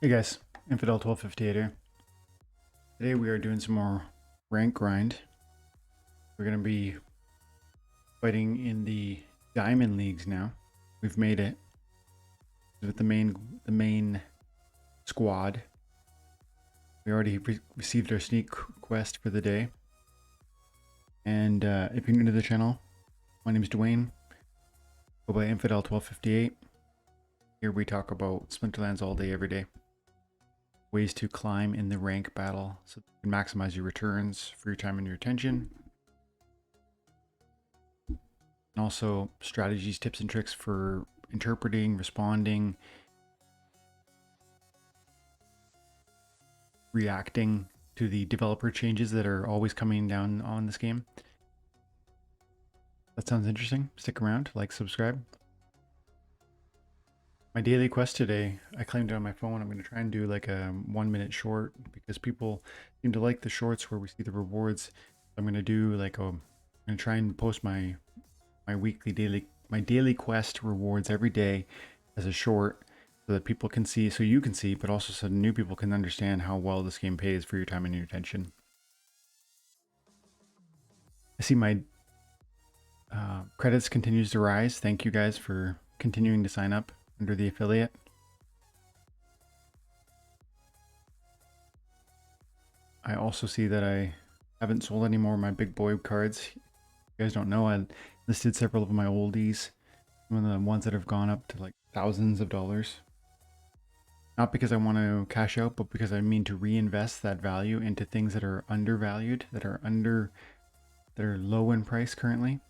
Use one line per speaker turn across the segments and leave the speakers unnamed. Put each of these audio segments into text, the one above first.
Hey guys, Infidel 1258 here. Today we are doing some more rank grind. We're going to be fighting in the Diamond Leagues now. We've made it with the main squad. We already received our sneak quest for the day. And if you're new to the channel, my name is Dwayne. Go by Infidel 1258. Here we talk about Splinterlands all day, every day. Ways to climb in the rank battle so you can maximize your returns for your time and your attention. And also strategies, tips, and tricks for interpreting, responding, reacting to the developer changes that are always coming down on this game. That sounds interesting. Stick around, like, subscribe. My daily quest today, I claimed it on my phone. I'm going to try and do like a 1-minute short because people seem to like the shorts where we see the rewards. I'm going to do like I'm going to try and post my daily quest rewards every day as a short so that people can see, so you can see, but also so new people can understand how well this game pays for your time and your attention. I see my credits continues to rise. Thank you guys for continuing to sign up under the affiliate. I also see that I haven't sold any more of my big boy cards. You guys don't know, I listed several of my oldies, some of the ones that have gone up to like thousands of dollars. Not because I want to cash out, but because I mean to reinvest that value into things that are undervalued, that are low in price currently,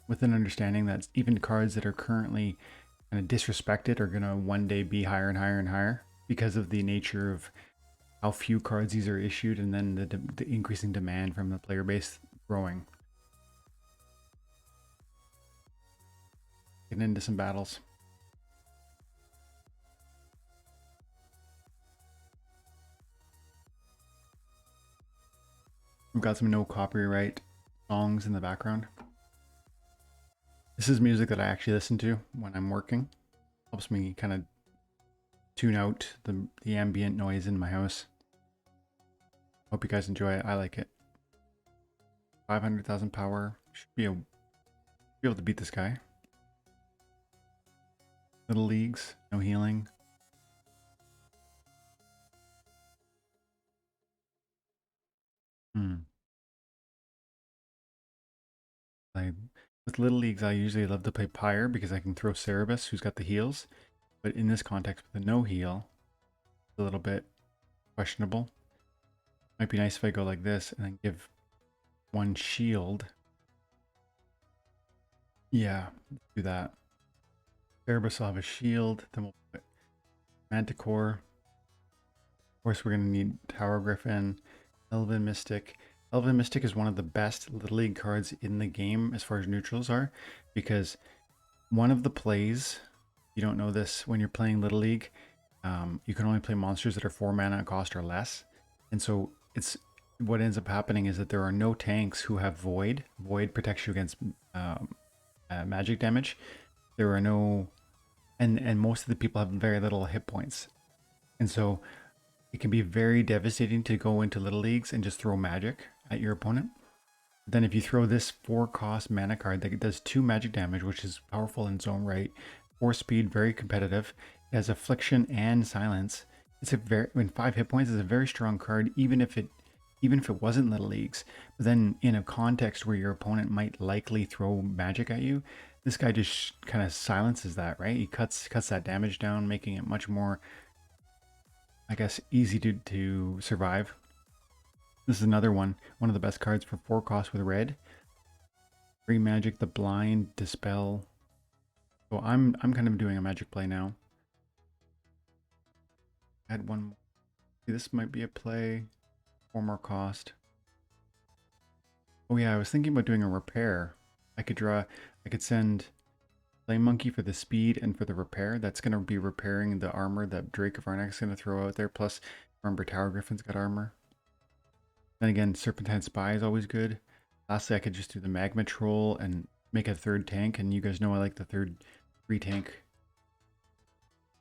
with an understanding that even cards that are currently kind of disrespected are gonna one day be higher and higher and higher because of the nature of how few cards these are issued, and then the increasing demand from the player base growing. Getting into some battles. We've got some no copyright songs in the background. This is music that I actually listen to when I'm working. Helps me kind of tune out the ambient noise in my house. Hope you guys enjoy it. I like it. 500,000 power. Should be able to beat this guy. Little leagues, no healing. With little leagues, I usually love to play Pyre because I can throw Cerebus, who's got the heals. But in this context, with a no heal, it's a little bit questionable. Might be nice if I go like this and then give one shield. Yeah, let's do that. Cerebus will have a shield. Then we'll put Manticore. Of course, we're going to need Tower Griffin, Elven Mystic. Elven Mystic is one of the best Little League cards in the game as far as neutrals are, because one of the plays, you don't know this when you're playing Little League, you can only play monsters that are 4 mana cost or less. And so what ends up happening is that there are no tanks who have Void. Void protects you against magic damage. There are no, and most of the people have very little hit points. And so it can be very devastating to go into Little Leagues and just throw magic at your opponent. Then if you throw this 4-cost mana card that does 2 magic damage, which is powerful in its own right, 4 speed, very competitive. It has Affliction and Silence. It's in 5 hit points is a very strong card, even if it wasn't Little Leagues. But then in a context where your opponent might likely throw magic at you, this guy just kind of silences that, right? He cuts that damage down, making it much more, I guess, easy to survive. This is another one of the best cards for 4 costs with red. Free magic, the blind, dispel. So I'm kind of doing a magic play now. Add one more. This might be a play. 4 more cost. Oh yeah, I was thinking about doing a repair. I could send Flame Monkey for the speed and for the repair. That's going to be repairing the armor that Drake of Arnak's going to throw out there. Plus, remember, Tower Griffin's got armor. Then again, Serpentine Spy is always good. Lastly, I could just do the Magma Troll and make a 3rd tank. And you guys know I like the 3rd tank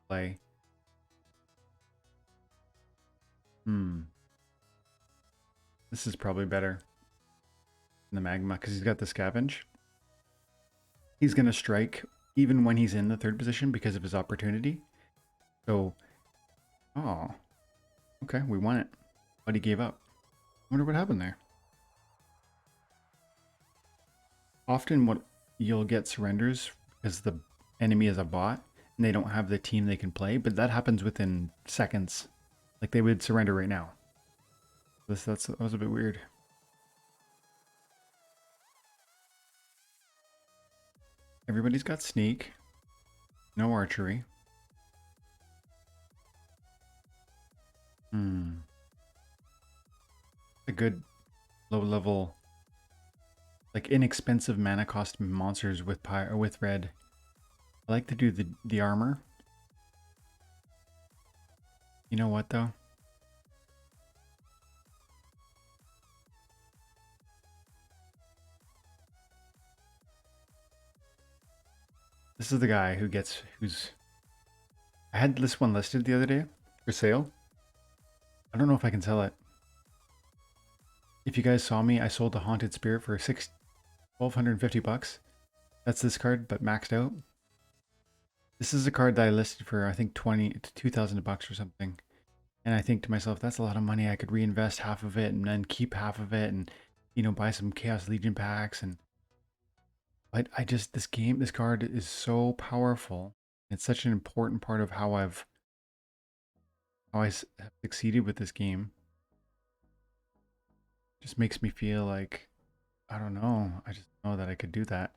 play. This is probably better than the magma because he's got the scavenge. He's going to strike even when he's in the third position because of his opportunity. So, oh, okay, we won it. But he gave up. I wonder what happened there. Often what you'll get surrenders because the enemy is a bot and they don't have the team they can play, but that happens within seconds. Like they would surrender right now. That was a bit weird. Everybody's got sneak. No archery. A good low level, like inexpensive mana cost monsters with red. I like to do the armor. You know what though? This is the guy who's I had this one listed the other day for sale. I don't know if I can sell it. If you guys saw me, I sold a Haunted Spirit for $1,250. That's this card, but maxed out. This is a card that I listed for I think $2,000 or something. And I think to myself, that's a lot of money. I could reinvest half of it and then keep half of it and, you know, buy some Chaos Legion packs. But this card is so powerful. It's such an important part of how I have succeeded with this game. Just makes me feel like, I don't know. I just know that I could do that.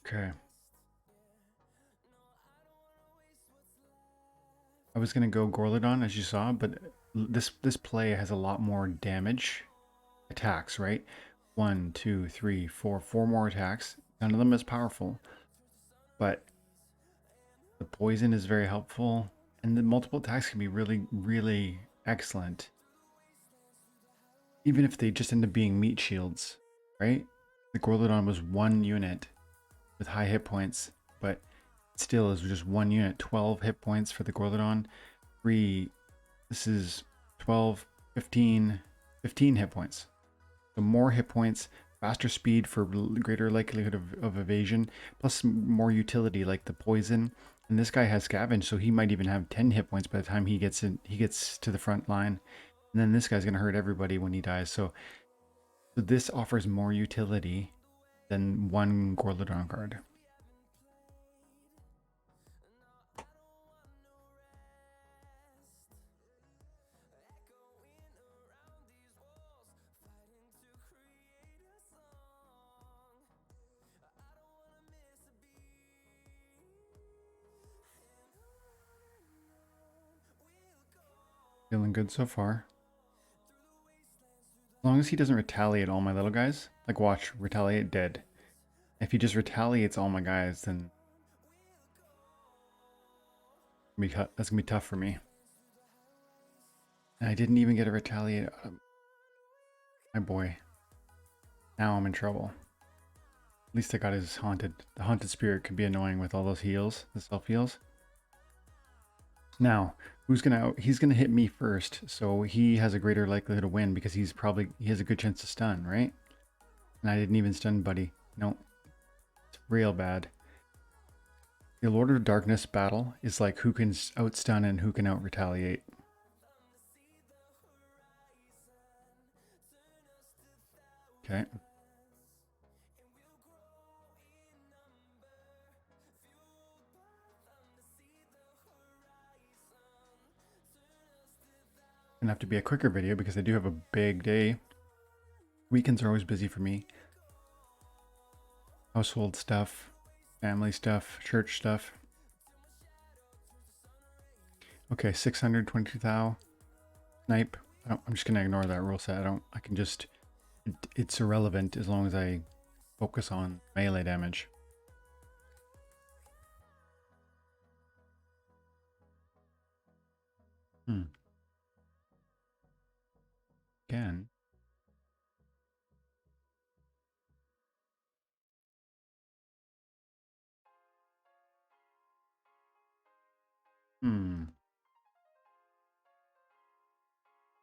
Okay. I was gonna go Gorlodon as you saw, but this play has a lot more damage attacks, right? 1, 2, 3, 4, 4 more attacks. None of them as powerful, but the poison is very helpful, and the multiple attacks can be really, really excellent. Even if they just end up being meat shields, right? The Gorlodon was 1 unit with high hit points, but still is just 1 unit. 12 hit points for the Gorlodon. This is 12, 15 hit points. So more hit points, faster speed for greater likelihood of evasion, plus more utility like the poison. And this guy has scavenge, so he might even have 10 hit points by the time he gets to the front line. And then this guy's gonna hurt everybody when he dies. So this offers more utility than one Gorlodon card. Feeling good so far. As long as he doesn't retaliate all my little guys, like watch, retaliate, dead. If he just retaliates all my guys, then that's gonna be tough for me. And I didn't even get a retaliate. My boy. Now I'm in trouble. At least I got his haunted. The haunted spirit could be annoying with all those heals, the self heals. Now, he's gonna hit me first, so he has a greater likelihood to win because he has a good chance to stun, right? And I didn't even stun buddy. No. It's real bad. The Lord of Darkness battle is like who can outstun and who can out retaliate. Okay. Gonna have to be a quicker video because I do have a big day. Weekends are always busy for me. Household stuff, family stuff, church stuff. Okay, 622,000. Snipe. I'm just gonna ignore that rule set. I can just, it's irrelevant as long as I focus on melee damage. Hmm. Again. Hmm.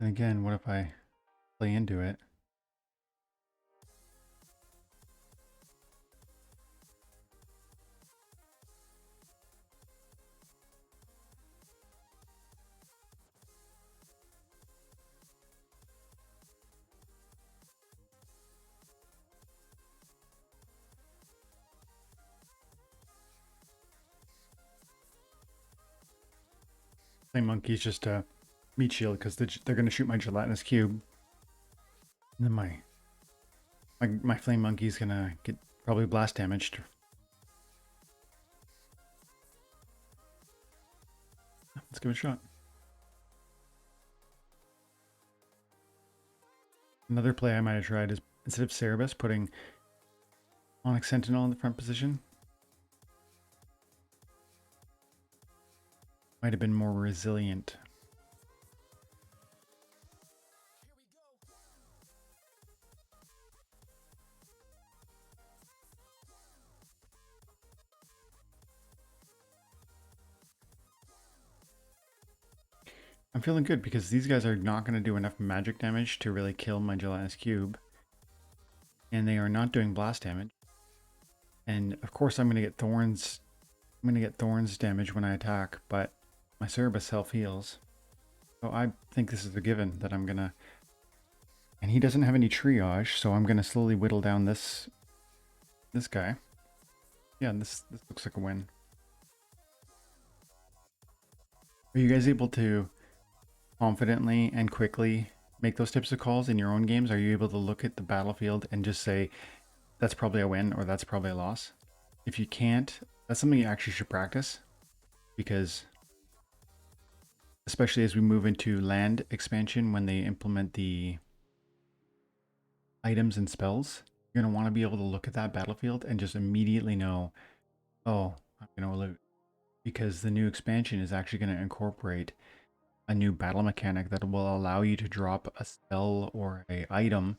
And again, what if I play into it? Flame Monkey's just a meat shield because they're going to shoot my gelatinous cube. And then my Flame Monkey's going to get probably blast damaged. Let's give it a shot. Another play I might have tried is instead of Cerebus, putting Onyx Sentinel in the front position. Might have been more resilient. I'm feeling good because these guys are not going to do enough magic damage to really kill my gelatinous cube. And they are not doing blast damage. And of course I'm going to get thorns. I'm going to get thorns damage when I attack, but my Cerebus self heals. So I think this is a given that I'm going to... And he doesn't have any triage, so I'm going to slowly whittle down this guy. Yeah, this looks like a win. Are you guys able to confidently and quickly make those types of calls in your own games? Are you able to look at the battlefield and just say, that's probably a win or that's probably a loss? If you can't, that's something you actually should practice, because especially as we move into land expansion, when they implement the items and spells, you're going to want to be able to look at that battlefield and just immediately know, oh, I'm going to loot. Because the new expansion is actually going to incorporate a new battle mechanic that will allow you to drop a spell or a item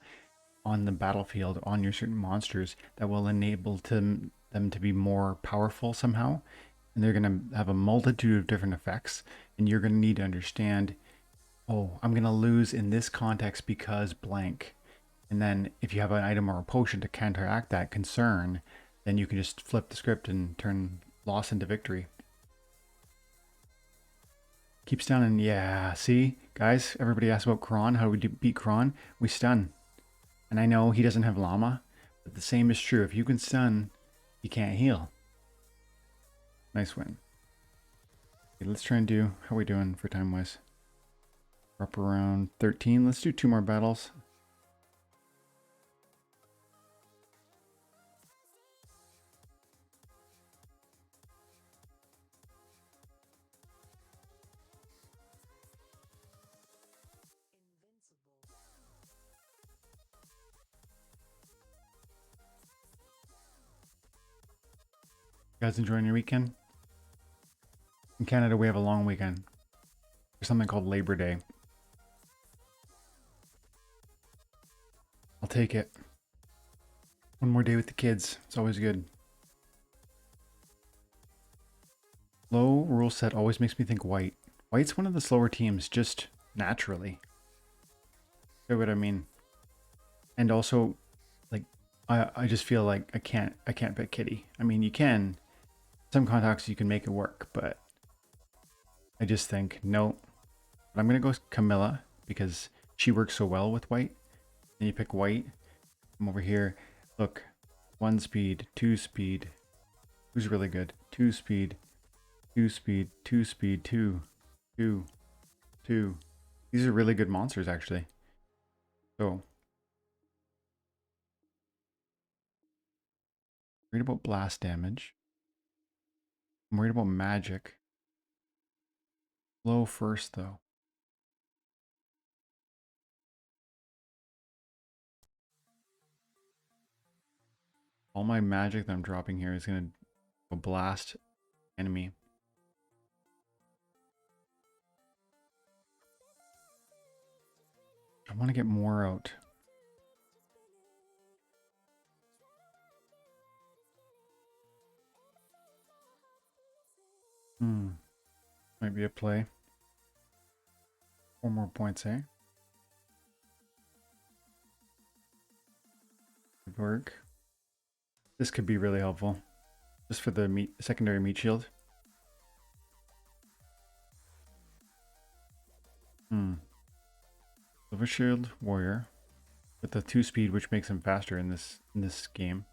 on the battlefield on your certain monsters that will enable them to be more powerful somehow. And they're going to have a multitude of different effects. And you're going to need to understand, oh, I'm going to lose in this context because blank. And then if you have an item or a potion to counteract that concern, then you can just flip the script and turn loss into victory. Keep stunning. Yeah, see? Guys, everybody asked about Kron. How do we beat Kron? We stun. And I know he doesn't have Llama, but the same is true. If you can stun, you can't heal. Nice win. Okay, let's try and do... How are we doing for time-wise? We're up around 13. Let's do 2 more battles. You guys enjoying your weekend? In Canada, we have a long weekend. There's something called Labor Day. I'll take it. One more day with the kids. It's always good. Low rule set always makes me think white. White's one of the slower teams, just naturally. You know what I mean? And also, like, I just feel like I can't pick Kitty. I mean, you can. Some contacts you can make it work, but I just think, no. But I'm going to go with Camilla because she works so well with white. And you pick white. I'm over here. Look, 1 speed, 2 speed. Who's really good? 2 speed, 2 speed, 2 speed, 2, 2, 2. These are really good monsters, actually. So, worried about blast damage. I'm worried about magic. Low first, though. All my magic that I'm dropping here is going to blast enemy. want to get more out. Might be a play. 4 more points, eh? Good work. This could be really helpful. Just for the secondary meat shield. Silver Shield Warrior with the 2 speed, which makes him faster in this game.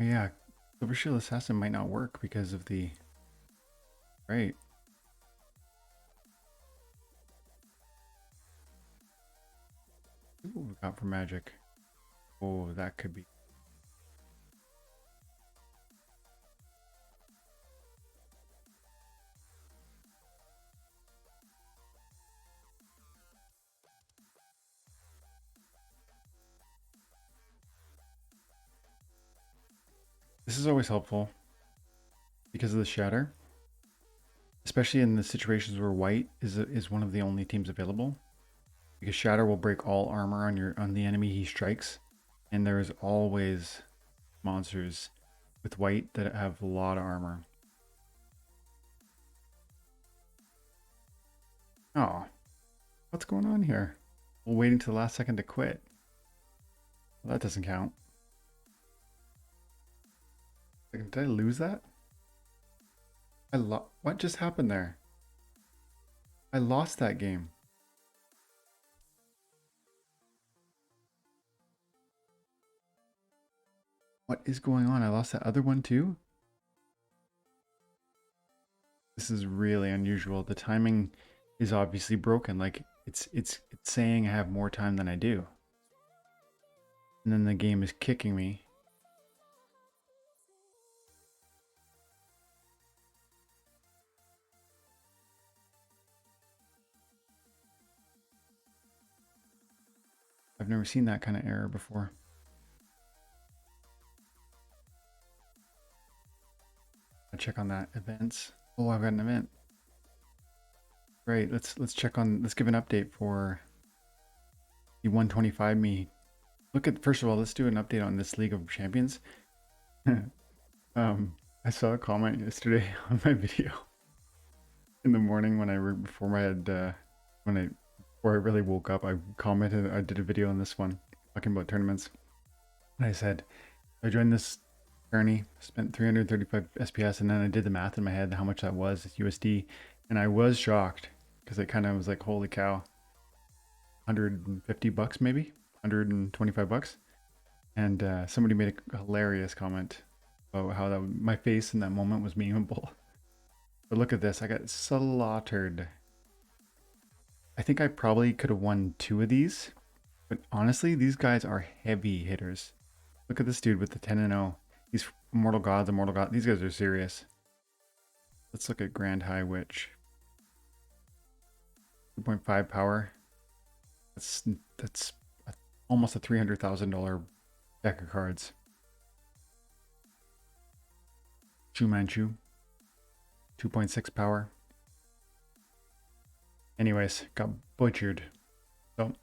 Oh, yeah, Silver Shield Assassin might not work because of the right. What we got for magic? Oh, that could be. This is always helpful because of the shatter, especially in the situations where white is one of the only teams available. Because shatter will break all armor on the enemy he strikes, and there is always monsters with white that have a lot of armor. Oh, what's going on here? We're waiting to the last second to quit. Well, that doesn't count. Did I lose that? What just happened there? I lost that game. What is going on? I lost that other one too? This is really unusual. The timing is obviously broken. Like it's saying I have more time than I do. And then the game is kicking me. I've never seen that kind of error before. I'll check on that. Events. Oh, I've got an event. Right, let's give an update for the 125 me. First of all, let's do an update on this League of Champions. I saw a comment yesterday on my video in the morning before I really woke up. I commented. I did a video on this one talking about tournaments, and I said I joined this tourney, spent 335 SPS, and then I did the math in my head how much that was USD, and I was shocked because it kind of was like, holy cow, $150 maybe, $125, and somebody made a hilarious comment about how my face in that moment was memeable. But look at this, I got slaughtered. I think I probably could have won 2 of these, but honestly, these guys are heavy hitters. Look at this dude with the 10-0. These Immortal Gods, these guys are serious. Let's look at Grand High Witch. 2.5 power. That's almost a $300,000 deck of cards. Chu Manchu. 2.6 power. Anyways, got butchered. So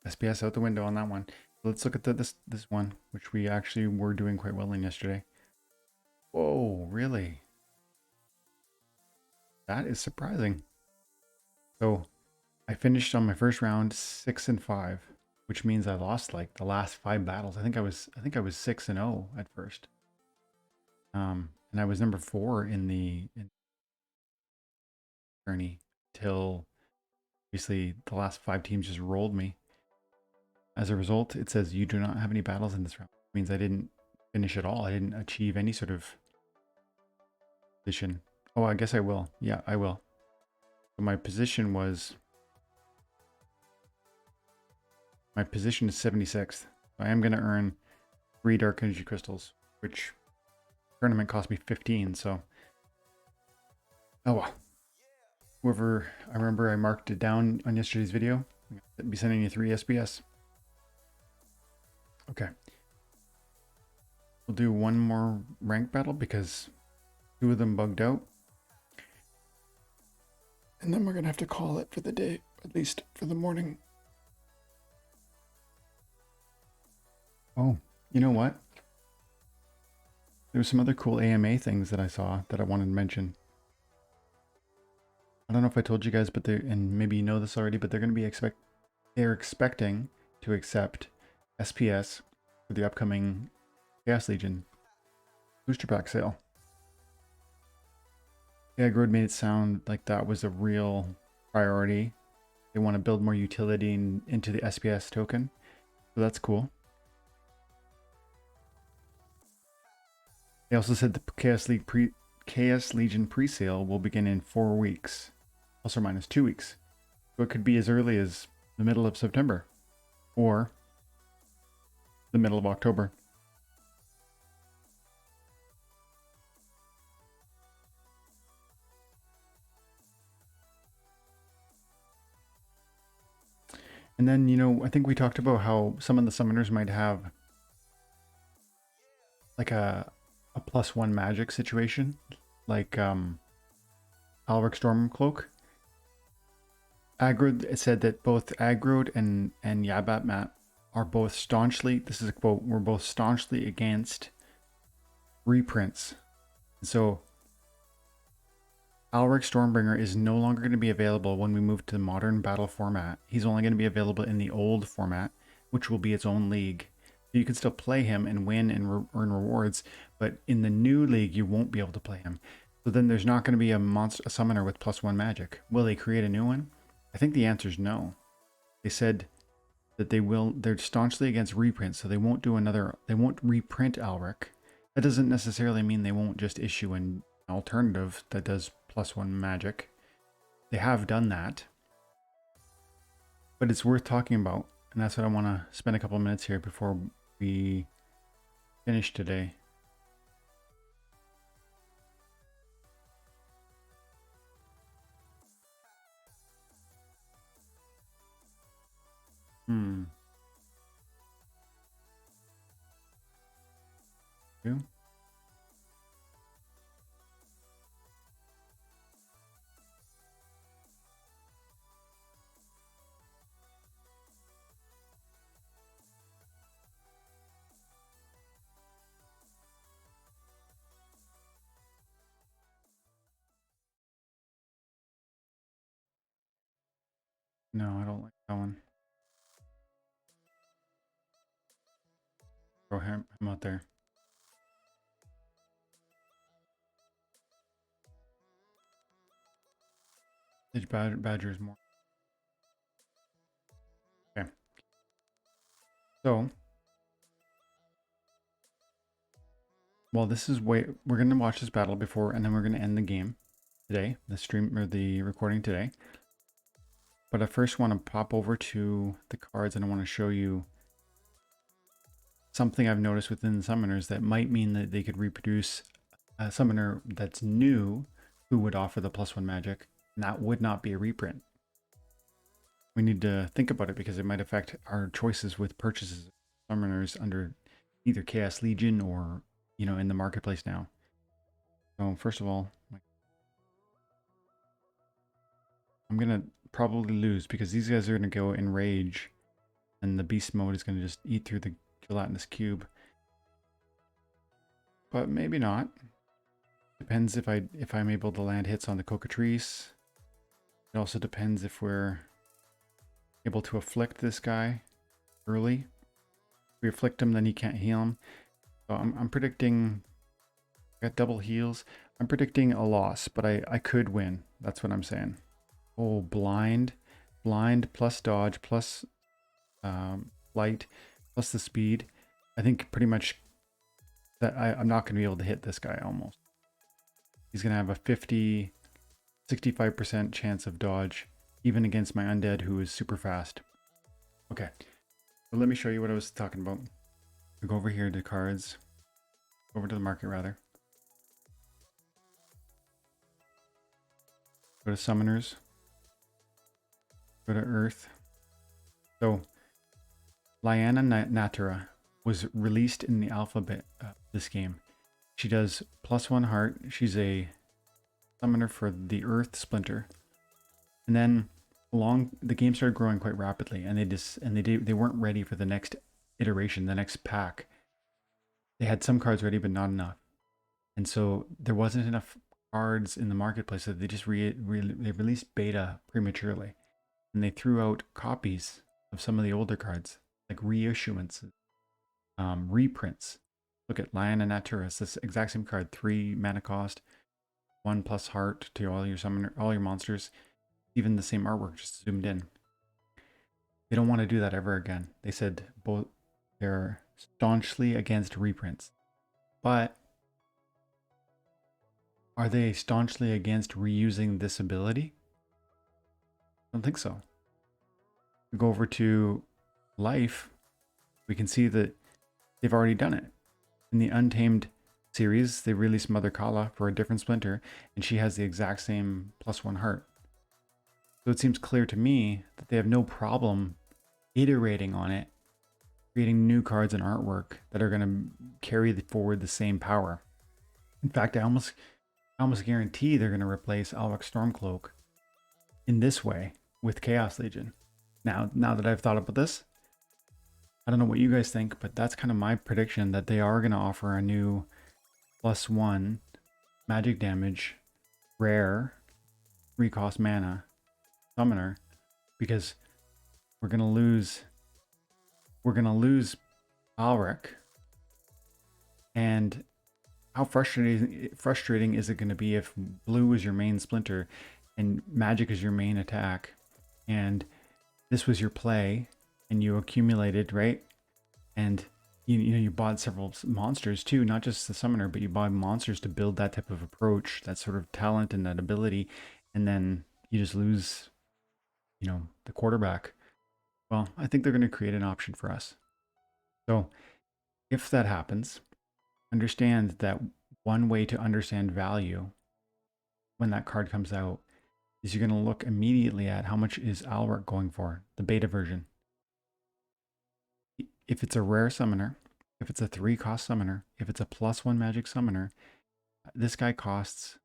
SPS out the window on that one. Let's look at this one, which we actually were doing quite well in yesterday. Whoa, really? That is surprising. So I finished on my first round 6-5, which means I lost like the last 5 battles. I think I was 6-0 at first. And I was number 4 in the journey till obviously the last 5 teams just rolled me. As a result, it says you do not have any battles in this round. It means I didn't finish at all. I didn't achieve any sort of position. Oh, I guess I will. Yeah, I will. So my position is 76th. I am going to earn 3 dark energy crystals, which tournament cost me 15. So, oh well. Whoever, I remember I marked it down on yesterday's video. I'll be sending you 3 SBS. Okay. We'll do one more rank battle because 2 of them bugged out. And then we're going to have to call it for the day, at least for the morning. Oh, you know what? There were some other cool AMA things that I saw that I wanted to mention. I don't know if I told you guys, but and maybe you know this already, but they're going to be they're expecting to accept SPS for the upcoming Chaos Legion booster pack sale. Yeah, Aggroed made it sound like that was a real priority. They want to build more utility into the SPS token, so that's cool. They also said the Chaos Legion pre-sale will begin in 4 weeks, plus or minus 2 weeks. So it could be as early as the middle of September or the middle of October. And then, you know, I think we talked about how some of the summoners might have like a +1 magic situation, like Alric Stormcloak. Aggroed said that both Aggroed and Aggroed Matt are both staunchly, this is a quote, we're both staunchly against reprints. And so Alric Stormbringer is no longer going to be available when we move to the modern battle format. He's only going to be available in the old format, which will be its own league. So you can still play him and win and earn rewards, but in the new league, you won't be able to play him. So then there's not going to be a summoner with +1 magic. Will they create a new one? I think the answer is no. They said that they're staunchly against reprints, so they won't reprint Alric. That doesn't necessarily mean they won't just issue an alternative that does +1 magic. They have done that, but it's worth talking about, and that's what I want to spend a couple of minutes here before we finish today. Two. No, I don't like that one. Throw him out there. Edge Badger is more. Okay. So, well, this is we're going to watch this battle before, and then we're going to end the game today, the stream or the recording today. But I first want to pop over to the cards, and I want to show you something I've noticed within the summoners that might mean that they could reproduce a summoner that's new who would offer the +1 magic, and that would not be a reprint. We need to think about it because it might affect our choices with purchases of summoners under either Chaos Legion or, you know, in the marketplace now. So first of all, I'm going to probably lose because these guys are going to go in rage and the beast mode is going to just eat through the gelatinous cube. But maybe not. Depends if I'm able to land hits on the Cockatrice. It also depends if we're able to afflict this guy early. If we afflict him, then he can't heal him. So I'm predicting, I got double heals. I'm predicting a loss, but I could win. That's what I'm saying. Oh, blind plus dodge plus light plus the speed. I think pretty much that I'm not going to be able to hit this guy almost. He's going to have a 65% chance of dodge, even against my undead who is super fast. Okay, so let me show you what I was talking about. We go over here to cards, over to the market rather. Go to summoners. Go to Earth. So, Lyanna Natera was released in the alphabet of this game. She does +1 heart. She's a summoner for the Earth Splinter. And then along the game started growing quite rapidly, and they weren't ready for the next iteration, the next pack. They had some cards ready, but not enough, and so there wasn't enough cards in the marketplace. So they just they released beta prematurely, and they threw out copies of some of the older cards, like reissuances, reprints. Look at Lion and Naturis, this exact same card, 3 mana cost, 1+ heart to all your monsters, even the same artwork, just zoomed in. They don't want to do that ever again. They said both they're staunchly against reprints, but are they staunchly against reusing this ability? I don't think so. We go over to Life, we can see that they've already done it. In the Untamed series, they released Mother Kala for a different Splinter, and she has the exact same +1 heart. So it seems clear to me that they have no problem iterating on it, creating new cards and artwork that are going to carry forward the same power. In fact, I almost guarantee they're going to replace Alvek Stormcloak in this way with Chaos Legion. Now that I've thought about this, I don't know what you guys think, but that's kind of my prediction, that they are going to offer a new +1 magic damage, rare, 3-cost mana summoner, because we're gonna lose Alrek. And how frustrating is it going to be if blue is your main Splinter and magic is your main attack, and this was your play and you accumulated, right? And you bought several monsters too, not just the summoner, but you bought monsters to build that type of approach, that sort of talent and that ability, and then you just lose, the quarterback. Well, I think they're going to create an option for us. So if that happens, understand that one way to understand value when that card comes out is you're going to look immediately at how much is Alric going for, the beta version. If it's a rare summoner, if it's a 3-cost summoner, if it's a +1 magic summoner, this guy costs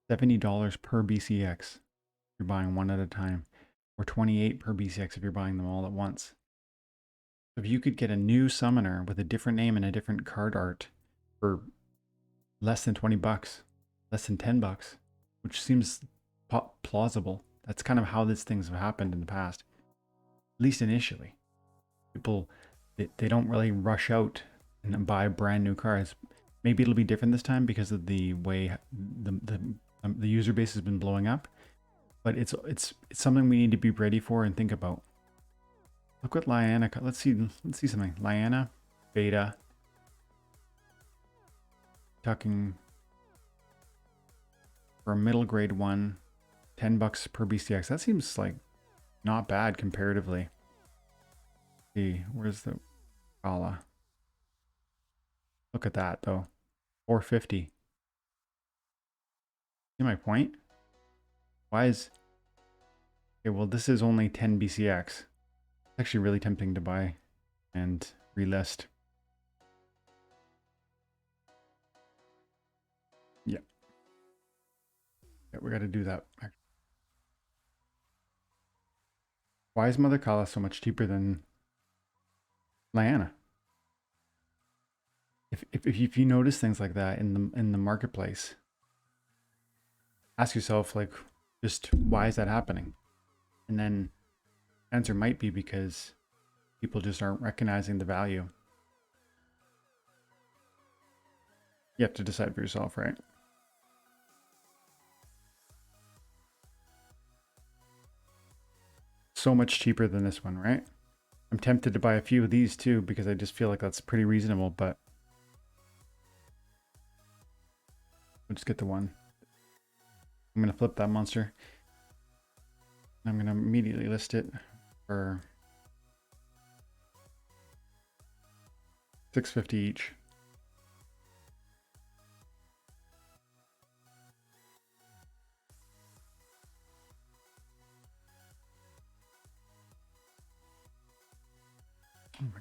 $70 per BCX if you're buying one at a time, or $28 per BCX if you're buying them all at once. So if you could get a new summoner with a different name and a different card art for less than $20, less than $10, which seems plausible. That's kind of how these things have happened in the past, at least initially. People, they don't really rush out and buy brand new cards. Maybe it'll be different this time because of the way the user base has been blowing up, but it's something we need to be ready for and think about. Look what Lyanna. Let's see something. Lyanna, beta. Talking for a middle grade one, $10 per BCX. That seems like not bad comparatively. See, where's the Kala? Look at that though, 450. See my point? Why is... Okay, well, this is only 10 BCX. It's actually really tempting to buy and relist. Yeah. Yeah, we got to do that. Why is Mother Kala so much cheaper than Lyanna? If you notice things like that in the marketplace, ask yourself, like, just why is that happening? And then answer might be because people just aren't recognizing the value. You have to decide for yourself, right? So much cheaper than this one, right? I'm tempted to buy a few of these too because I just feel like that's pretty reasonable, but we'll just get the one. I'm going to flip that monster. I'm going to immediately list it for $650 each. Oh my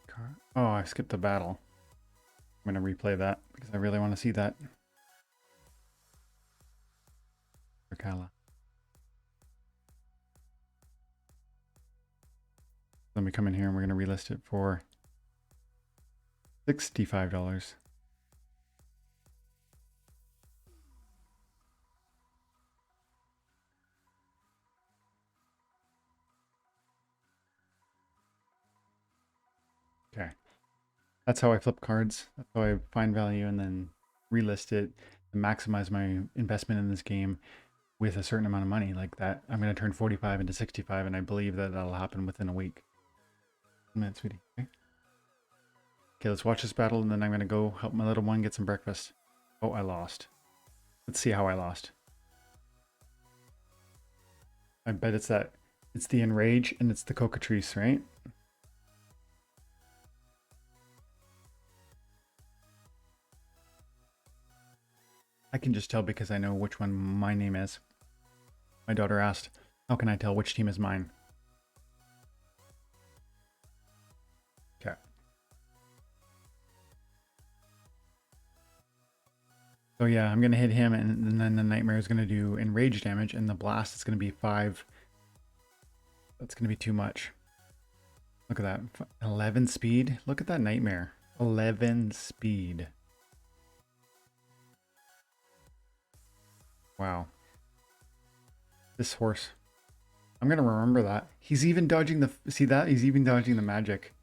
god. Oh, I skipped the battle. I'm going to replay that because I really want to see that. Kala. Then we come in here and we're going to relist it for $65. Okay. That's how I flip cards. That's how I find value and then relist it to maximize my investment in this game with a certain amount of money like that. I'm going to turn 45 into 65, and I believe that that'll happen within a week. 1 minute, sweetie. Okay, let's watch this battle, and then I'm going to go help my little one get some breakfast. Oh, I lost. Let's see how I lost. I bet it's that. It's the Enrage, and it's the Cockatrice, right? I can just tell because I know which one my name is. My daughter asked, how can I tell which team is mine? Okay. So yeah, I'm going to hit him, and then the Nightmare is going to do Enrage damage, and the Blast is going to be 5. That's going to be too much. Look at that. 11 speed. Look at that Nightmare. 11 speed. Wow. This horse. I'm going to remember that. He's even dodging the... See that? He's even dodging the magic.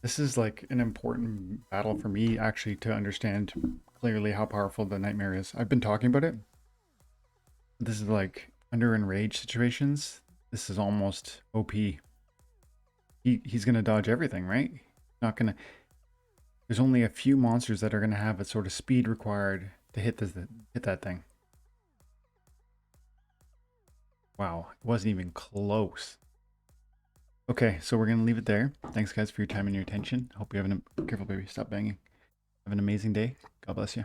This is like an important battle for me, actually, to understand clearly how powerful the Nightmare is. I've been talking about it. This is like under Enrage situations. This is almost OP. He's going to dodge everything, right? Not going to... There's only a few monsters that are going to have a sort of speed required to hit that thing. Wow, it wasn't even close. Okay, so we're going to leave it there. Thanks, guys, for your time and your attention. Hope you have careful, baby. Stop banging. Have an amazing day. God bless you.